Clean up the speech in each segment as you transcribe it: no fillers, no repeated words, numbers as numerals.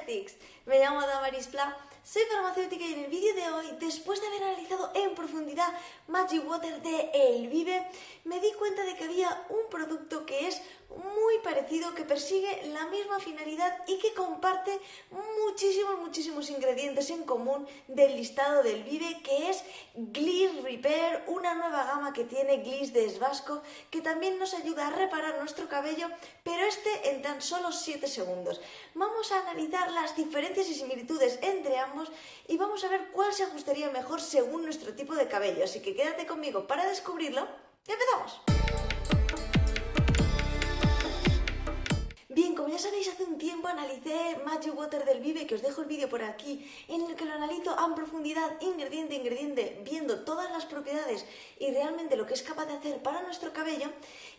Cosmetics. Me llamo Damaris Pla, soy farmacéutica y en el vídeo de hoy, después de haber analizado en profundidad Magic Water de Elvive, me di cuenta de que había un producto que es muy parecido, que persigue la misma finalidad y que comparte muchísimos ingredientes en común del listado de Elvive, que es Gliss Repair, una nueva gama que tiene Gliss de Svazkov, que también nos ayuda a reparar nuestro cabello, pero en tan solo 7 segundos. Vamos a analizar las diferencias y similitudes entre ambos y vamos a ver cuál se ajustaría mejor según nuestro tipo de cabello. Así que quédate conmigo para descubrirlo y ¡empezamos! Bien, como ya sabéis, hace un tiempo analicé Magic Water del Elvive, que os dejo el vídeo por aquí, en el que lo analizo en profundidad, ingrediente a ingrediente, viendo todas las propiedades y realmente lo que es capaz de hacer para nuestro cabello.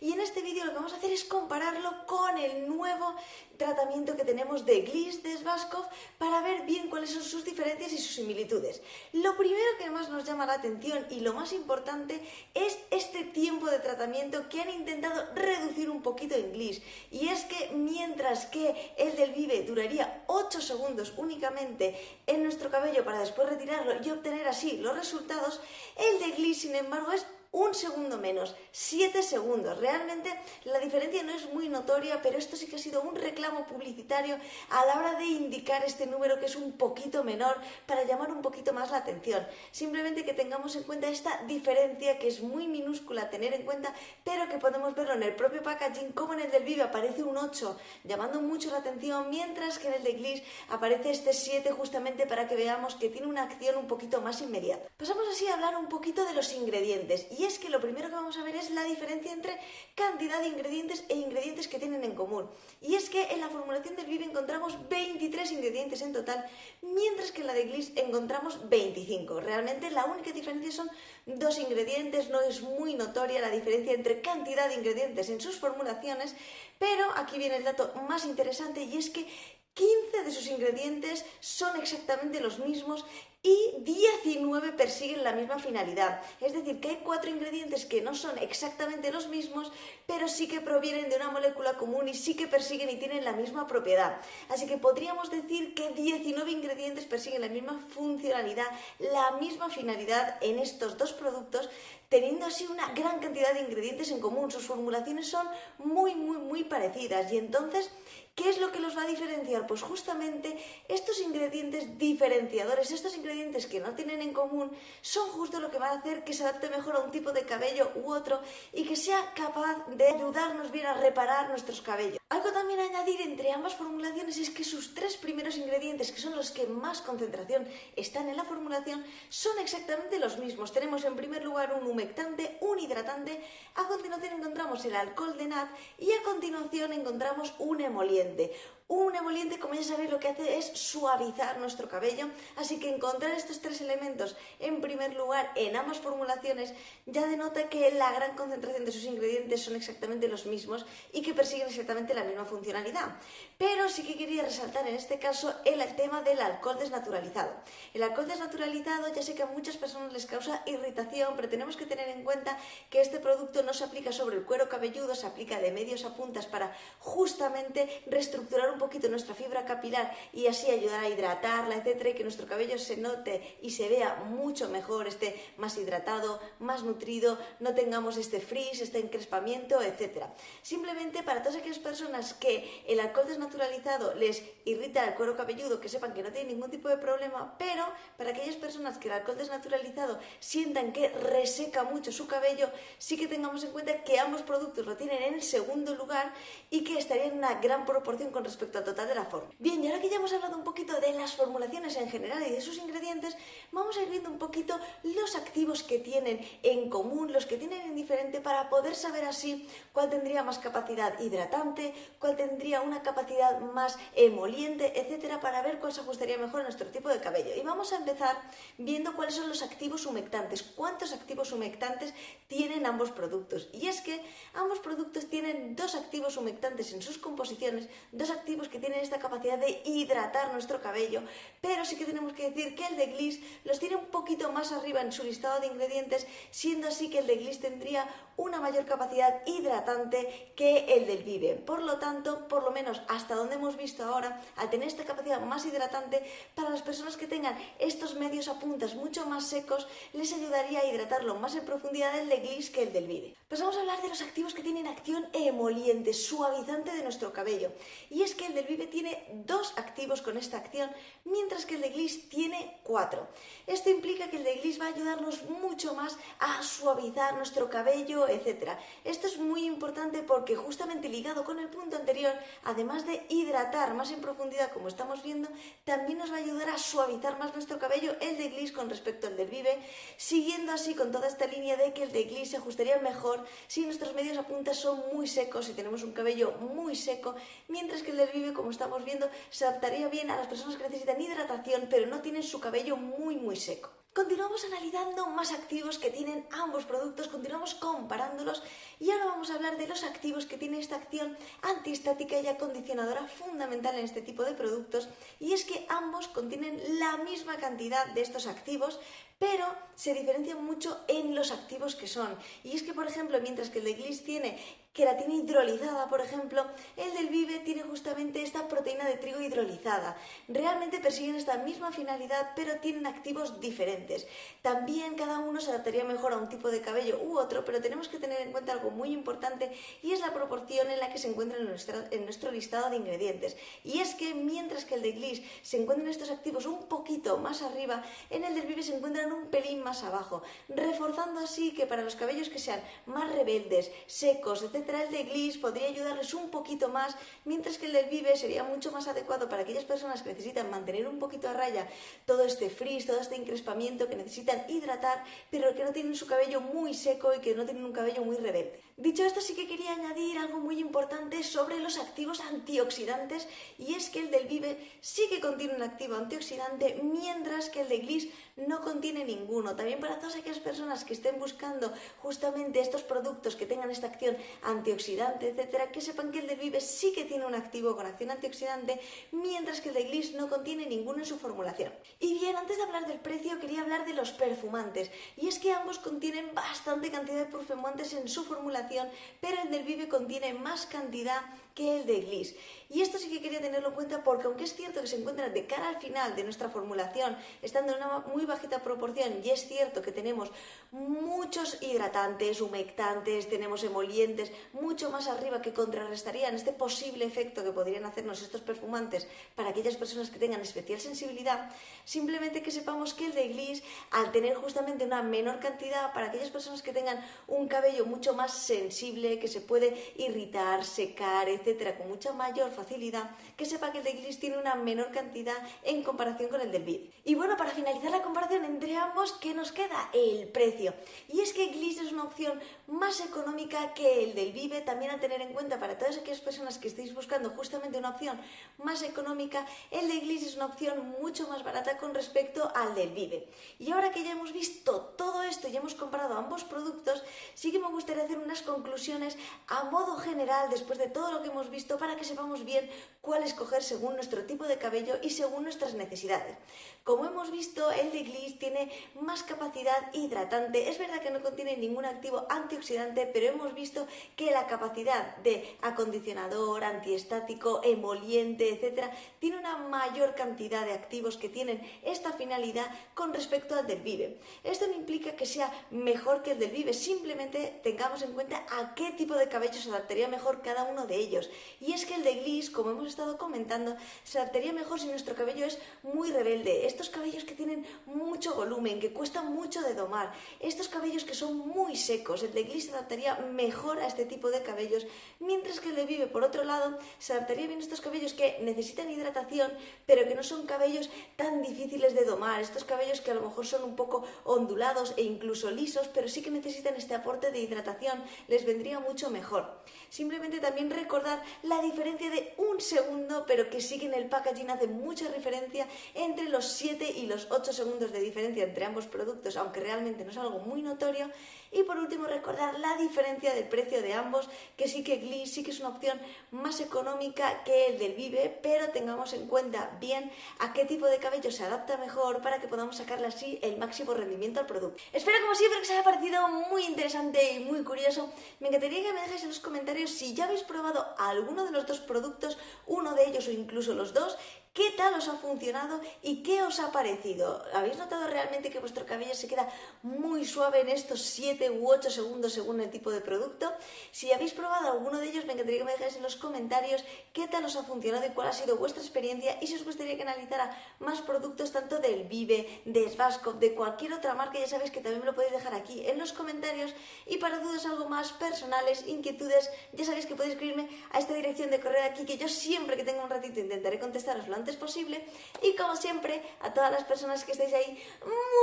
Y en este vídeo lo que vamos a hacer es compararlo con el nuevo tratamiento que tenemos de Gliss de Svazkov para ver bien cuáles son sus diferencias y sus similitudes. Lo primero que más nos llama la atención y lo más importante es este tiempo de tratamiento que han intentado reducir un poquito en Gliss. Y es que mientras que el del Elvive duraría 8 segundos únicamente en nuestro cabello para después retirarlo y obtener así los resultados, el de Gliss, sin embargo, es un segundo menos, 7 segundos. Realmente la diferencia no es muy notoria, pero esto sí que ha sido un reclamo publicitario a la hora de indicar este número, que es un poquito menor, para llamar un poquito más la atención. Simplemente que tengamos en cuenta esta diferencia, que es muy minúscula a tener en cuenta, pero que podemos verlo en el propio packaging, como en el del Elvive aparece un 8, llamando mucho la atención, mientras que en el de Gliss aparece este 7, justamente para que veamos que tiene una acción un poquito más inmediata. Pasamos así a hablar un poquito de los ingredientes. Y es que lo primero que vamos a ver es la diferencia entre cantidad de ingredientes e ingredientes que tienen en común. Y es que en la formulación del Elvive encontramos 23 ingredientes en total, mientras que en la de Gliss encontramos 25. Realmente la única diferencia son 2 ingredientes, no es muy notoria la diferencia entre cantidad de ingredientes en sus formulaciones, pero aquí viene el dato más interesante, y es que 15 de sus ingredientes son exactamente los mismos y 19 persiguen la misma finalidad. Es decir, que hay 4 ingredientes que no son exactamente los mismos, pero sí que provienen de una molécula común y sí que persiguen y tienen la misma propiedad. Así que podríamos decir que 19 ingredientes persiguen la misma funcionalidad, la misma finalidad en estos dos productos, teniendo así una gran cantidad de ingredientes en común. Sus formulaciones son muy parecidas. Y entonces, ¿qué es lo que los va a diferenciar? Pues justamente estos ingredientes diferenciadores, estos ingredientes que no tienen en común, son justo lo que va a hacer que se adapte mejor a un tipo de cabello u otro y que sea capaz de ayudarnos bien a reparar nuestros cabellos. Algo también a añadir entre ambas formulaciones es que sus 3 primeros ingredientes, que son los que más concentración están en la formulación, son exactamente los mismos. Tenemos en primer lugar un humectante, un hidratante, a continuación encontramos el alcohol de NAD y a continuación encontramos un emoliente. Un emoliente, como ya sabéis, lo que hace es suavizar nuestro cabello, así que encontrar estos 3 elementos en primer lugar en ambas formulaciones ya denota que la gran concentración de sus ingredientes son exactamente los mismos y que persiguen exactamente la misma funcionalidad. Pero sí que quería resaltar en este caso el tema del alcohol desnaturalizado. El alcohol desnaturalizado, ya sé que a muchas personas les causa irritación, pero tenemos que tener en cuenta que este producto no se aplica sobre el cuero cabelludo, se aplica de medios a puntas para justamente reestructurar un poquito nuestra fibra capilar y así ayudar a hidratarla, etcétera, y que nuestro cabello se note y se vea mucho mejor, esté más hidratado, más nutrido, no tengamos este frizz, este encrespamiento, etcétera. Simplemente para todas aquellas personas que el alcohol desnaturalizado les irrita el cuero cabelludo, que sepan que no tienen ningún tipo de problema, pero para aquellas personas que el alcohol desnaturalizado sientan que reseca mucho su cabello, sí que tengamos en cuenta que ambos productos lo tienen en el segundo lugar y que estarían en una gran proporción con respecto al total de la fórmula. Bien, y ahora que ya hemos hablado un poquito de las formulaciones en general y de sus ingredientes, vamos a ir viendo un poquito los activos que tienen en común, los que tienen en diferente, para poder saber así cuál tendría más capacidad hidratante, cuál tendría una capacidad más emoliente, etcétera, para ver cuál se ajustaría mejor a nuestro tipo de cabello. Y vamos a empezar viendo cuáles son los activos humectantes, cuántos activos humectantes tienen ambos productos. Y es que ambos productos tienen 2 activos humectantes en sus composiciones, 2 activos activos que tienen esta capacidad de hidratar nuestro cabello, pero sí que tenemos que decir que el de Gliss los tiene un poquito más arriba en su listado de ingredientes, siendo así que el de Gliss tendría una mayor capacidad hidratante que el del Vive. Por lo tanto, por lo menos hasta donde hemos visto ahora, al tener esta capacidad más hidratante, para las personas que tengan estos medios a puntas mucho más secos, les ayudaría a hidratarlo más en profundidad el de Gliss que el del Vive. Pues vamos a hablar de los activos que tienen acción emoliente, suavizante de nuestro cabello. Y es que el del Vive tiene 2 activos con esta acción, mientras que el de Gliss tiene 4. Esto implica que el de Gliss va a ayudarnos mucho más a suavizar nuestro cabello, etc. Esto es muy importante porque justamente ligado con el punto anterior, además de hidratar más en profundidad como estamos viendo, también nos va a ayudar a suavizar más nuestro cabello el de Gliss con respecto al del Vive, siguiendo así con toda esta línea de que el de Gliss se ajustaría mejor si nuestros medios a punta son muy secos, si tenemos un cabello muy seco, mientras que el del Vive, como estamos viendo, se adaptaría bien a las personas que necesitan hidratación pero no tienen su cabello muy seco. Continuamos analizando más activos que tienen ambos productos, continuamos comparándolos y ahora vamos a hablar de los activos que tienen esta acción antiestática y acondicionadora fundamental en este tipo de productos, y es que ambos contienen la misma cantidad de estos activos, pero se diferencian mucho en los activos que son. Y es que, por ejemplo, mientras que el de Gliss tiene queratina hidrolizada, por ejemplo, el del Vive tiene justamente esta proteína de trigo hidrolizada. Realmente persiguen esta misma finalidad, pero tienen activos diferentes. También cada uno se adaptaría mejor a un tipo de cabello u otro, pero tenemos que tener en cuenta algo muy importante, y es la proporción en la que se encuentran en nuestro listado de ingredientes. Y es que mientras que el de Gliss se encuentran estos activos un poquito más arriba, en el del Vive se encuentran un pelín más abajo, reforzando así que para los cabellos que sean más rebeldes, secos, etc., el de Gliss podría ayudarles un poquito más, mientras que el del Vive sería mucho más adecuado para aquellas personas que necesitan mantener un poquito a raya todo este frizz, todo este encrespamiento, que necesitan hidratar, pero que no tienen su cabello muy seco y que no tienen un cabello muy rebelde. Dicho esto, sí que quería añadir algo muy importante sobre los activos antioxidantes, y es que el del Vive sí que contiene un activo antioxidante, mientras que el de Gliss no contiene ninguno. También para todas aquellas personas que estén buscando justamente estos productos que tengan esta acción antioxidante, etcétera, que sepan que el del Vive sí que tiene un activo con acción antioxidante, mientras que el de Gliss no contiene ninguno en su formulación. Y bien, antes de hablar del precio, quería hablar de los perfumantes, y es que ambos contienen bastante cantidad de perfumantes en su formulación, pero el del Vive contiene más cantidad que el de Gliss. Y esto sí que quería tenerlo en cuenta porque, aunque es cierto que se encuentran de cara al final de nuestra formulación, estando en una muy bajita proporción, y es cierto que tenemos muchos hidratantes, humectantes, tenemos emolientes mucho más arriba que contrarrestarían este posible efecto que podrían hacernos estos perfumantes para aquellas personas que tengan especial sensibilidad, simplemente que sepamos que el de Gliss, al tener justamente una menor cantidad para aquellas personas que tengan un cabello mucho más sensible, que se puede irritar, secar, etcétera, con mucha mayor facilidad, que sepa que el de Gliss tiene una menor cantidad en comparación con el del Vive. Y bueno, para finalizar la comparación entre ambos, ¿qué nos queda? El precio. Y es que Gliss es una opción más económica que el del Vive, también a tener en cuenta para todas aquellas personas que estéis buscando justamente una opción más económica. El de Gliss es una opción mucho más barata con respecto al del Vive. Y ahora que ya hemos visto todo esto y hemos comparado ambos productos, sí que me gustaría hacer unas conclusiones a modo general después de todo lo que hemos visto, para que sepamos bien cuál escoger según nuestro tipo de cabello y según nuestras necesidades. Como hemos visto, el de Gliss tiene más capacidad hidratante. Es verdad que no contiene ningún activo antioxidante, pero hemos visto que la capacidad de acondicionador, antiestático, emoliente, etcétera, tiene una mayor cantidad de activos que tienen esta finalidad con respecto al del Vive. Esto no implica que sea mejor que el del Vive, simplemente tengamos en cuenta a qué tipo de cabello se adaptaría mejor cada uno de ellos. Y es que el de Gliss, como hemos estado comentando, se adaptaría mejor si nuestro cabello es muy rebelde. Estos cabellos que tienen mucho volumen, que cuestan mucho de domar, estos cabellos que son muy secos, el de Gliss se adaptaría mejor a este tipo de cabellos, mientras que el de Vive, por otro lado, se adaptaría bien a estos cabellos que necesitan hidratación, pero que no son cabellos tan difíciles de domar, estos cabellos que a lo mejor son un poco ondulados e incluso lisos, pero sí que necesitan este aporte de hidratación, les vendría mucho mejor. Simplemente también recordar la diferencia de un segundo, pero que sí que en el packaging hace mucha referencia entre los 7 y los 8 segundos de diferencia entre ambos productos, aunque realmente no es algo muy notorio. Y por último, recordar la diferencia del precio de ambos, que sí que Gliss sí que es una opción más económica que el del Vive, pero tengamos en cuenta bien a qué tipo de cabello se adapta mejor para que podamos sacarle así el máximo rendimiento al producto. Espero como siempre que os haya parecido muy interesante y muy curioso. Me encantaría que me dejéis en los comentarios si ya habéis probado alguno de los dos productos, uno de ellos o incluso los dos. ¿Qué tal os ha funcionado y qué os ha parecido? ¿Habéis notado realmente que vuestro cabello se queda muy suave en estos 7 u 8 segundos según el tipo de producto? Si habéis probado alguno de ellos, me encantaría que me dejáis en los comentarios qué tal os ha funcionado y cuál ha sido vuestra experiencia, y si os gustaría que analizara más productos tanto del Vive, de Schwarzkopf, de cualquier otra marca, ya sabéis que también me lo podéis dejar aquí en los comentarios. Y para dudas algo más personales, inquietudes, ya sabéis que podéis escribirme a esta dirección de correo de aquí, que yo siempre que tenga un ratito intentaré contestaros lo antes posible. Y como siempre, a todas las personas que estáis ahí,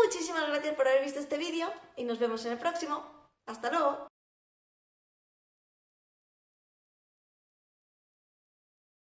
muchísimas gracias por haber visto este vídeo y nos vemos en el próximo. ¡Hasta luego!